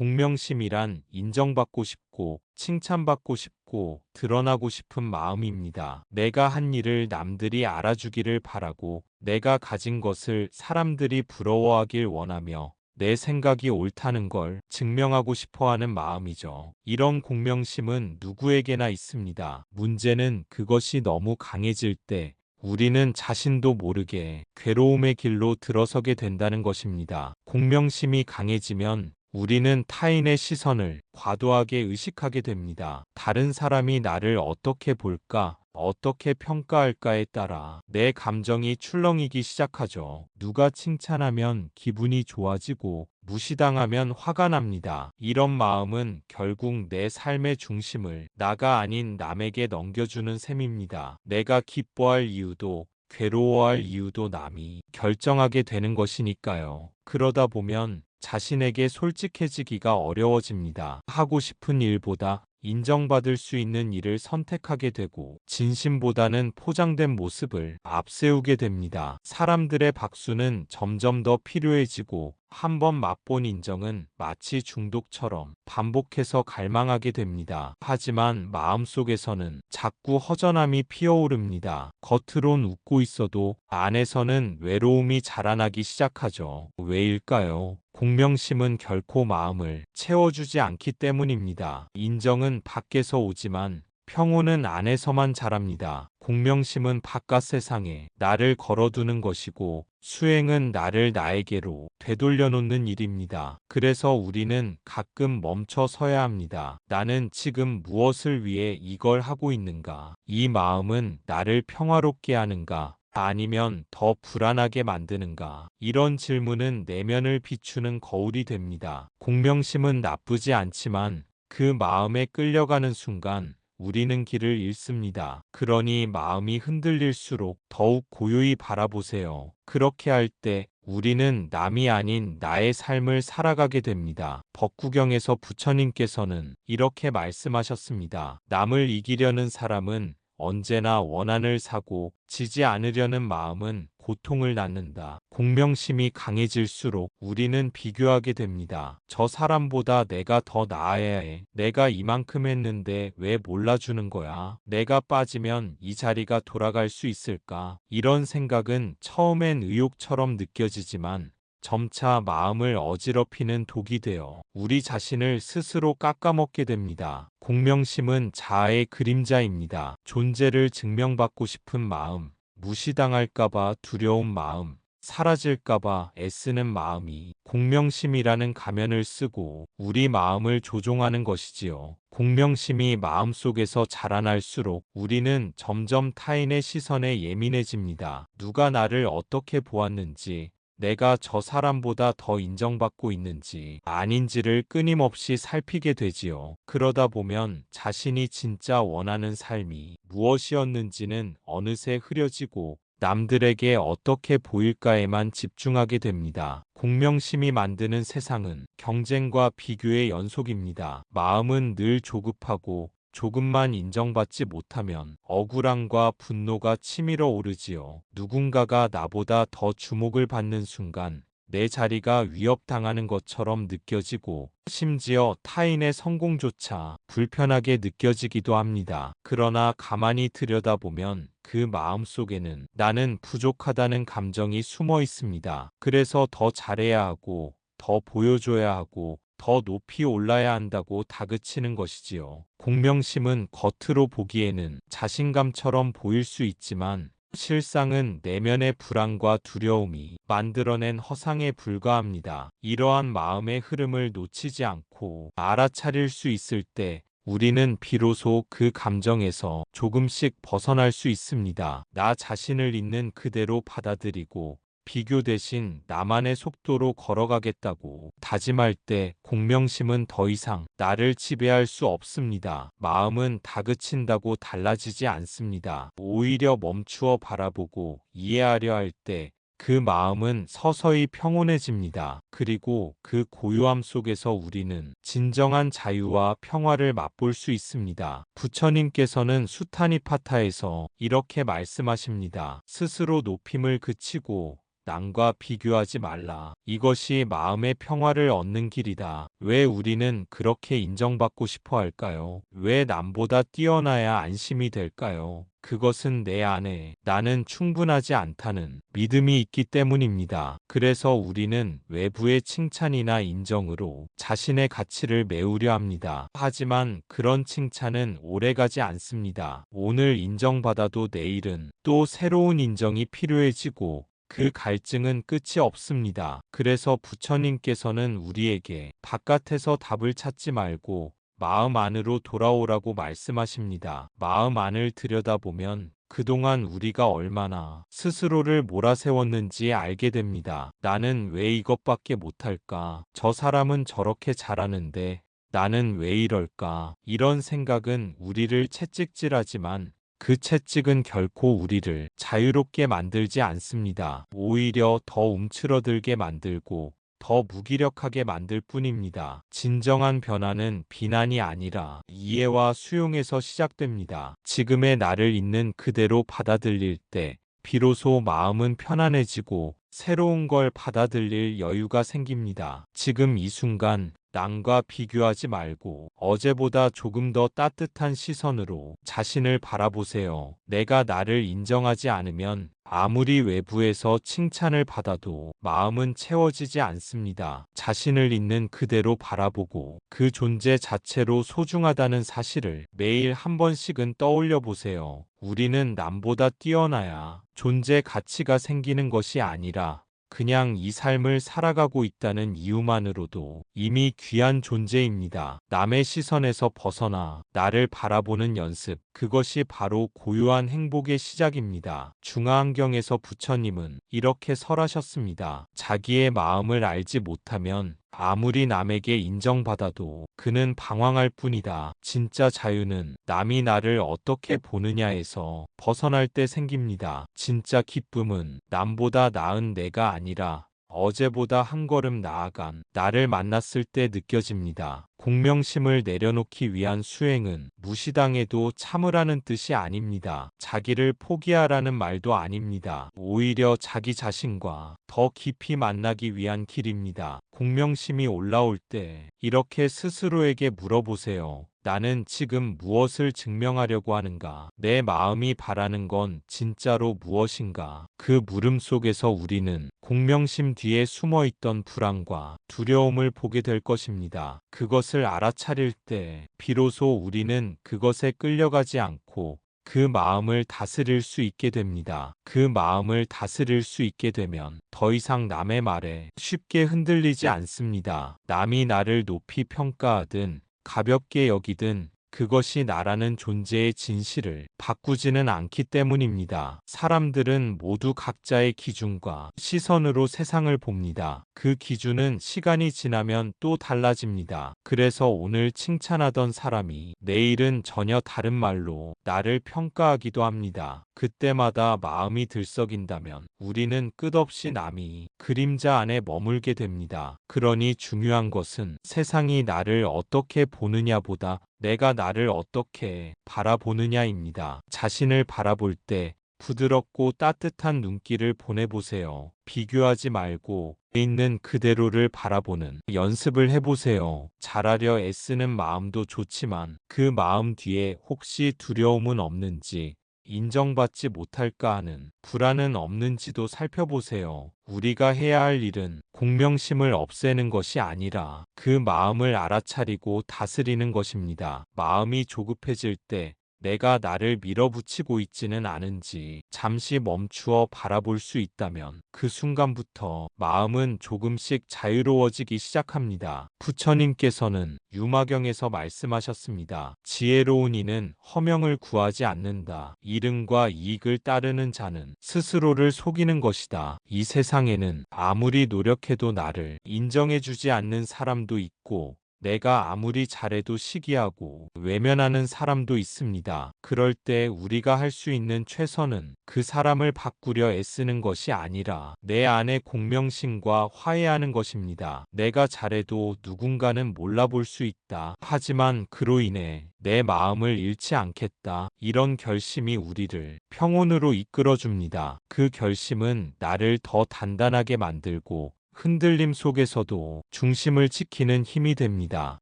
공명심이란 인정받고 싶고 칭찬받고 싶고 드러나고 싶은 마음입니다. 내가 한 일을 남들이 알아주기를 바라고 내가 가진 것을 사람들이 부러워하길 원하며 내 생각이 옳다는 걸 증명하고 싶어 하는 마음이죠. 이런 공명심은 누구에게나 있습니다. 문제는 그것이 너무 강해질 때 우리는 자신도 모르게 괴로움의 길로 들어서게 된다는 것입니다. 공명심이 강해지면 우리는 타인의 시선을 과도하게 의식하게 됩니다. 다른 사람이 나를 어떻게 볼까, 어떻게 평가할까에 따라 내 감정이 출렁이기 시작하죠. 누가 칭찬하면 기분이 좋아지고 무시당하면 화가 납니다. 이런 마음은 결국 내 삶의 중심을 나가 아닌 남에게 넘겨주는 셈입니다. 내가 기뻐할 이유도 괴로워할 이유도 남이 결정하게 되는 것이니까요. 그러다 보면 자신에게 솔직해지기가 어려워집니다. 하고 싶은 일보다 인정받을 수 있는 일을 선택하게 되고 진심보다는 포장된 모습을 앞세우게 됩니다. 사람들의 박수는 점점 더 필요해지고 한 번 맛본 인정은 마치 중독처럼 반복해서 갈망하게 됩니다. 하지만 마음속에서는 자꾸 허전함이 피어오릅니다. 겉으론 웃고 있어도 안에서는 외로움이 자라나기 시작하죠. 왜일까요? 공명심은 결코 마음을 채워주지 않기 때문입니다. 인정은 밖에서 오지만 평온은 안에서만 자랍니다. 공명심은 바깥 세상에 나를 걸어두는 것이고 수행은 나를 나에게로 되돌려놓는 일입니다. 그래서 우리는 가끔 멈춰 서야 합니다. 나는 지금 무엇을 위해 이걸 하고 있는가? 이 마음은 나를 평화롭게 하는가? 아니면 더 불안하게 만드는가? 이런 질문은 내면을 비추는 거울이 됩니다. 공명심은 나쁘지 않지만 그 마음에 끌려가는 순간 우리는 길을 잃습니다. 그러니 마음이 흔들릴수록 더욱 고요히 바라보세요. 그렇게 할 때 우리는 남이 아닌 나의 삶을 살아가게 됩니다. 법구경에서 부처님께서는 이렇게 말씀하셨습니다. 남을 이기려는 사람은 언제나 원한을 사고 지지 않으려는 마음은 고통을 낳는다. 공명심이 강해질수록 우리는 비교하게 됩니다. 저 사람보다 내가 더 나아야 해. 내가 이만큼 했는데 왜 몰라주는 거야? 내가 빠지면 이 자리가 돌아갈 수 있을까? 이런 생각은 처음엔 의욕처럼 느껴지지만 점차 마음을 어지럽히는 독이 되어 우리 자신을 스스로 깎아먹게 됩니다. 공명심은 자아의 그림자입니다. 존재를 증명받고 싶은 마음, 무시당할까봐 두려운 마음, 사라질까봐 애쓰는 마음이 공명심이라는 가면을 쓰고 우리 마음을 조종하는 것이지요. 공명심이 마음속에서 자라날수록 우리는 점점 타인의 시선에 예민해집니다. 누가 나를 어떻게 보았는지, 내가 저 사람보다 더 인정받고 있는지 아닌지를 끊임없이 살피게 되지요. 그러다 보면 자신이 진짜 원하는 삶이 무엇이었는지는 어느새 흐려지고 남들에게 어떻게 보일까에만 집중하게 됩니다. 공명심이 만드는 세상은 경쟁과 비교의 연속입니다. 마음은 늘 조급하고 조금만 인정받지 못하면 억울함과 분노가 치밀어 오르지요. 누군가가 나보다 더 주목을 받는 순간 내 자리가 위협당하는 것처럼 느껴지고 심지어 타인의 성공조차 불편하게 느껴지기도 합니다. 그러나 가만히 들여다보면 그 마음 속에는 나는 부족하다는 감정이 숨어 있습니다. 그래서 더 잘해야 하고 더 보여줘야 하고 더 높이 올라야 한다고 다그치는 것이지요. 공명심은 겉으로 보기에는 자신감처럼 보일 수 있지만 실상은 내면의 불안과 두려움이 만들어낸 허상에 불과합니다. 이러한 마음의 흐름을 놓치지 않고 알아차릴 수 있을 때 우리는 비로소 그 감정에서 조금씩 벗어날 수 있습니다. 나 자신을 있는 그대로 받아들이고 비교 대신 나만의 속도로 걸어가겠다고 다짐할 때 공명심은 더 이상 나를 지배할 수 없습니다. 마음은 다그친다고 달라지지 않습니다. 오히려 멈추어 바라보고 이해하려 할 때 그 마음은 서서히 평온해집니다. 그리고 그 고요함 속에서 우리는 진정한 자유와 평화를 맛볼 수 있습니다. 부처님께서는 수타니파타에서 이렇게 말씀하십니다. 스스로 높임을 그치고 남과 비교하지 말라. 이것이 마음의 평화를 얻는 길이다. 왜 우리는 그렇게 인정받고 싶어 할까요? 왜 남보다 뛰어나야 안심이 될까요? 그것은 내 안에 나는 충분하지 않다는 믿음이 있기 때문입니다. 그래서 우리는 외부의 칭찬이나 인정으로 자신의 가치를 메우려 합니다. 하지만 그런 칭찬은 오래가지 않습니다. 오늘 인정받아도 내일은 또 새로운 인정이 필요해지고 그 갈증은 끝이 없습니다. 그래서 부처님께서는 우리에게 바깥에서 답을 찾지 말고 마음 안으로 돌아오라고 말씀하십니다. 마음 안을 들여다보면 그동안 우리가 얼마나 스스로를 몰아세웠는지 알게 됩니다. 나는 왜 이것밖에 못할까? 저 사람은 저렇게 잘하는데 나는 왜 이럴까? 이런 생각은 우리를 채찍질하지만 그 채찍은 결코 우리를 자유롭게 만들지 않습니다. 오히려 더 움츠러들게 만들고 더 무기력하게 만들 뿐입니다. 진정한 변화는 비난이 아니라 이해와 수용에서 시작됩니다. 지금의 나를 있는 그대로 받아들일 때 비로소 마음은 편안해지고 새로운 걸 받아들일 여유가 생깁니다. 지금 이 순간 남과 비교하지 말고 어제보다 조금 더 따뜻한 시선으로 자신을 바라보세요. 내가 나를 인정하지 않으면 아무리 외부에서 칭찬을 받아도 마음은 채워지지 않습니다. 자신을 있는 그대로 바라보고 그 존재 자체로 소중하다는 사실을 매일 한 번씩은 떠올려 보세요. 우리는 남보다 뛰어나야 존재 가치가 생기는 것이 아니라 그냥 이 삶을 살아가고 있다는 이유만으로도 이미 귀한 존재입니다. 남의 시선에서 벗어나 나를 바라보는 연습, 그것이 바로 고유한 행복의 시작입니다. 중화안경에서 부처님은 이렇게 설하셨습니다. 자기의 마음을 알지 못하면 아무리 남에게 인정받아도 그는 방황할 뿐이다. 진짜 자유는 남이 나를 어떻게 보느냐에서 벗어날 때 생깁니다. 진짜 기쁨은 남보다 나은 내가 아니라 어제보다 한 걸음 나아간 나를 만났을 때 느껴집니다. 공명심을 내려놓기 위한 수행은 무시당해도 참으라는 뜻이 아닙니다. 자기를 포기하라는 말도 아닙니다. 오히려 자기 자신과 더 깊이 만나기 위한 길입니다. 공명심이 올라올 때 이렇게 스스로에게 물어보세요. 나는 지금 무엇을 증명하려고 하는가? 내 마음이 바라는 건 진짜로 무엇인가? 그 물음 속에서 우리는 공명심 뒤에 숨어있던 불안과 두려움을 보게 될 것입니다. 그것을 알아차릴 때 비로소 우리는 그것에 끌려가지 않고 그 마음을 다스릴 수 있게 됩니다. 그 마음을 다스릴 수 있게 되면 더 이상 남의 말에 쉽게 흔들리지 않습니다. 남이 나를 높이 평가하든 가볍게 여기든 그것이 나라는 존재의 진실을 바꾸지는 않기 때문입니다. 사람들은 모두 각자의 기준과 시선으로 세상을 봅니다. 그 기준은 시간이 지나면 또 달라집니다. 그래서 오늘 칭찬하던 사람이 내일은 전혀 다른 말로 나를 평가하기도 합니다. 그때마다 마음이 들썩인다면 우리는 끝없이 남이 그림자 안에 머물게 됩니다. 그러니 중요한 것은 세상이 나를 어떻게 보느냐보다 내가 나를 어떻게 바라보느냐입니다. 자신을 바라볼 때 부드럽고 따뜻한 눈길을 보내보세요. 비교하지 말고 있는 그대로를 바라보는 연습을 해보세요. 잘하려 애쓰는 마음도 좋지만 그 마음 뒤에 혹시 두려움은 없는지, 인정받지 못할까 하는 불안은 없는지도 살펴보세요. 우리가 해야 할 일은 공명심을 없애는 것이 아니라 그 마음을 알아차리고 다스리는 것입니다. 마음이 조급해질 때 내가 나를 밀어붙이고 있지는 않은지 잠시 멈추어 바라볼 수 있다면 그 순간부터 마음은 조금씩 자유로워지기 시작합니다. 부처님께서는 유마경에서 말씀하셨습니다. 지혜로운 이는 허명을 구하지 않는다. 이름과 이익을 따르는 자는 스스로를 속이는 것이다. 이 세상에는 아무리 노력해도 나를 인정해주지 않는 사람도 있고 내가 아무리 잘해도 시기하고 외면하는 사람도 있습니다. 그럴 때 우리가 할 수 있는 최선은 그 사람을 바꾸려 애쓰는 것이 아니라 내 안의 공명심과 화해하는 것입니다. 내가 잘해도 누군가는 몰라볼 수 있다. 하지만 그로 인해 내 마음을 잃지 않겠다. 이런 결심이 우리를 평온으로 이끌어줍니다. 그 결심은 나를 더 단단하게 만들고 흔들림 속에서도 중심을 지키는 힘이 됩니다.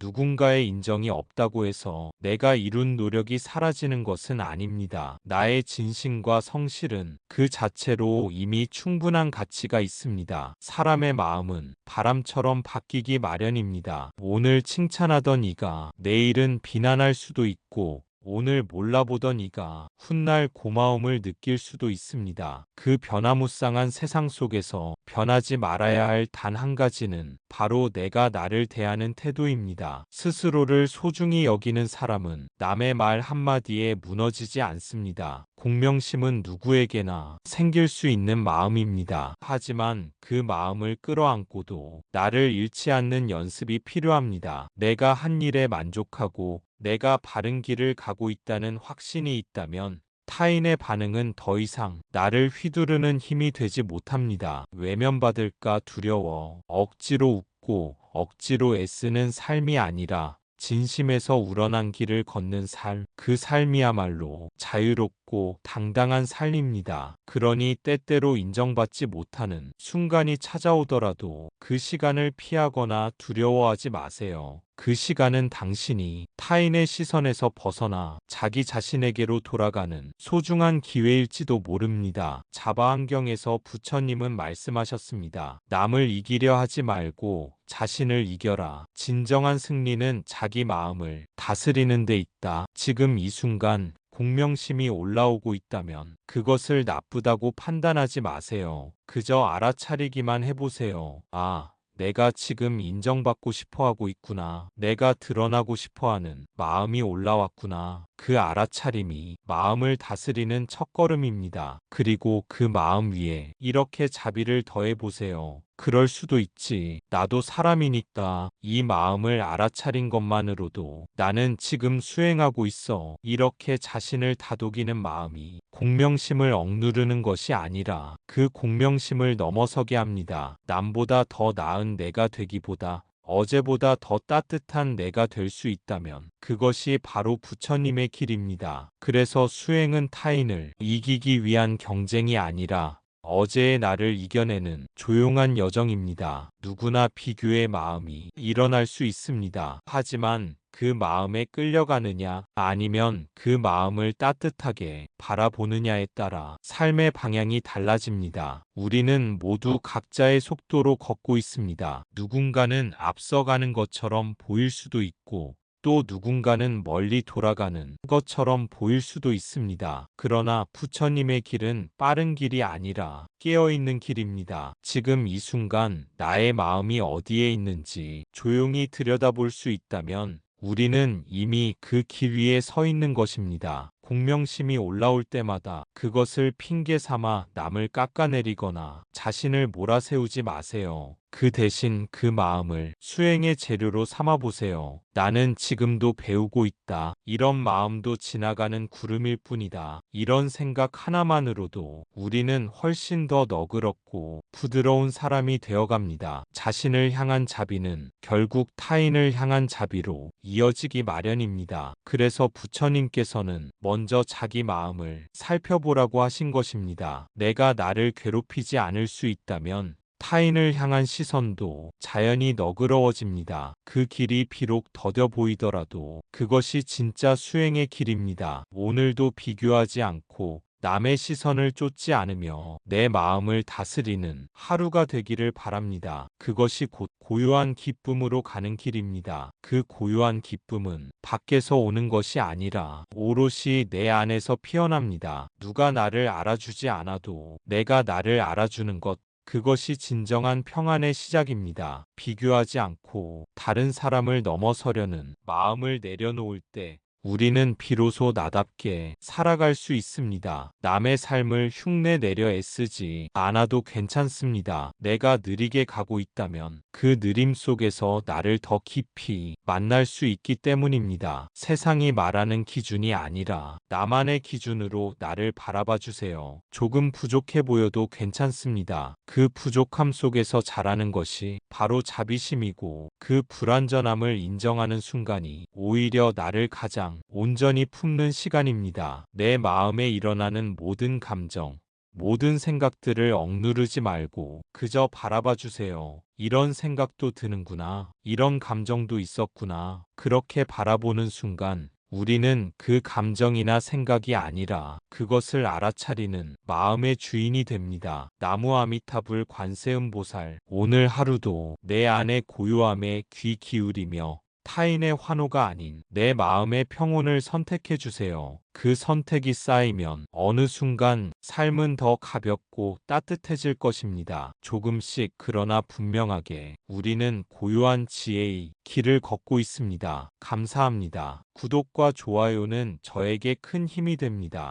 누군가의 인정이 없다고 해서 내가 이룬 노력이 사라지는 것은 아닙니다. 나의 진심과 성실은 그 자체로 이미 충분한 가치가 있습니다. 사람의 마음은 바람처럼 바뀌기 마련입니다. 오늘 칭찬하던 이가 내일은 비난할 수도 있고 오늘 몰라보던 이가 훗날 고마움을 느낄 수도 있습니다. 그 변화무쌍한 세상 속에서 변하지 말아야 할 단 한 가지는 바로 내가 나를 대하는 태도입니다. 스스로를 소중히 여기는 사람은 남의 말 한마디에 무너지지 않습니다. 공명심은 누구에게나 생길 수 있는 마음입니다. 하지만 그 마음을 끌어안고도 나를 잃지 않는 연습이 필요합니다. 내가 한 일에 만족하고 내가 바른 길을 가고 있다는 확신이 있다면 타인의 반응은 더 이상 나를 휘두르는 힘이 되지 못합니다. 외면받을까 두려워 억지로 웃고 억지로 애쓰는 삶이 아니라 진심에서 우러난 길을 걷는 삶, 그 삶이야말로 자유롭고 당당한 삶입니다. 그러니 때때로 인정받지 못하는 순간이 찾아오더라도 그 시간을 피하거나 두려워하지 마세요. 그 시간은 당신이 타인의 시선에서 벗어나 자기 자신에게로 돌아가는 소중한 기회일지도 모릅니다. 자바안경에서 부처님은 말씀하셨습니다. 남을 이기려 하지 말고 자신을 이겨라. 진정한 승리는 자기 마음을 다스리는 데 있다. 지금 이 순간 공명심이 올라오고 있다면 그것을 나쁘다고 판단하지 마세요. 그저 알아차리기만 해보세요. 아, 내가 지금 인정받고 싶어 하고 있구나. 내가 드러나고 싶어 하는 마음이 올라왔구나. 그 알아차림이 마음을 다스리는 첫걸음입니다. 그리고 그 마음 위에 이렇게 자비를 더해보세요. 그럴 수도 있지. 나도 사람이니까 이 마음을 알아차린 것만으로도 나는 지금 수행하고 있어. 이렇게 자신을 다독이는 마음이 공명심을 억누르는 것이 아니라 그 공명심을 넘어서게 합니다. 남보다 더 나은 내가 되기보다 어제보다 더 따뜻한 내가 될 수 있다면 그것이 바로 부처님의 길입니다. 그래서 수행은 타인을 이기기 위한 경쟁이 아니라 어제의 나를 이겨내는 조용한 여정입니다. 누구나 비교의 마음이 일어날 수 있습니다. 하지만 그 마음에 끌려가느냐 아니면 그 마음을 따뜻하게 바라보느냐에 따라 삶의 방향이 달라집니다. 우리는 모두 각자의 속도로 걷고 있습니다. 누군가는 앞서가는 것처럼 보일 수도 있고 또 누군가는 멀리 돌아가는 것처럼 보일 수도 있습니다. 그러나 부처님의 길은 빠른 길이 아니라 깨어있는 길입니다. 지금 이 순간 나의 마음이 어디에 있는지 조용히 들여다볼 수 있다면 우리는 이미 그 길 위에 서 있는 것입니다. 공명심이 올라올 때마다 그것을 핑계 삼아 남을 깎아내리거나 자신을 몰아세우지 마세요. 그 대신 그 마음을 수행의 재료로 삼아보세요. 나는 지금도 배우고 있다. 이런 마음도 지나가는 구름일 뿐이다. 이런 생각 하나만으로도 우리는 훨씬 더 너그럽고 부드러운 사람이 되어갑니다. 자신을 향한 자비는 결국 타인을 향한 자비로 이어지기 마련입니다. 그래서 부처님께서는 먼저 자기 마음을 살펴보라고 하신 것입니다. 내가 나를 괴롭히지 않을 수 있다면 타인을 향한 시선도 자연히 너그러워집니다. 그 길이 비록 더뎌 보이더라도 그것이 진짜 수행의 길입니다. 오늘도 비교하지 않고 남의 시선을 쫓지 않으며 내 마음을 다스리는 하루가 되기를 바랍니다. 그것이 곧 고요한 기쁨으로 가는 길입니다. 그 고요한 기쁨은 밖에서 오는 것이 아니라 오롯이 내 안에서 피어납니다. 누가 나를 알아주지 않아도 내가 나를 알아주는 것, 그것이 진정한 평안의 시작입니다. 비교하지 않고 다른 사람을 넘어서려는 마음을 내려놓을 때 우리는 비로소 나답게 살아갈 수 있습니다. 남의 삶을 흉내 내려 애쓰지 않아도 괜찮습니다. 내가 느리게 가고 있다면 그 느림 속에서 나를 더 깊이 만날 수 있기 때문입니다. 세상이 말하는 기준이 아니라 나만의 기준으로 나를 바라봐 주세요. 조금 부족해 보여도 괜찮습니다. 그 부족함 속에서 자라는 것이 바로 자비심이고, 그 불완전함을 인정하는 순간이 오히려 나를 가장 온전히 품는 시간입니다. 내 마음에 일어나는 모든 감정, 모든 생각들을 억누르지 말고 그저 바라봐 주세요. 이런 생각도 드는구나. 이런 감정도 있었구나. 그렇게 바라보는 순간 우리는 그 감정이나 생각이 아니라 그것을 알아차리는 마음의 주인이 됩니다. 나무 아미타불 관세음보살, 오늘 하루도 내 안의 고요함에 귀 기울이며 타인의 환호가 아닌 내 마음의 평온을 선택해 주세요. 그 선택이 쌓이면 어느 순간 삶은 더 가볍고 따뜻해질 것입니다. 조금씩, 그러나 분명하게 우리는 고요한 지혜의 길을 걷고 있습니다. 감사합니다. 구독과 좋아요는 저에게 큰 힘이 됩니다.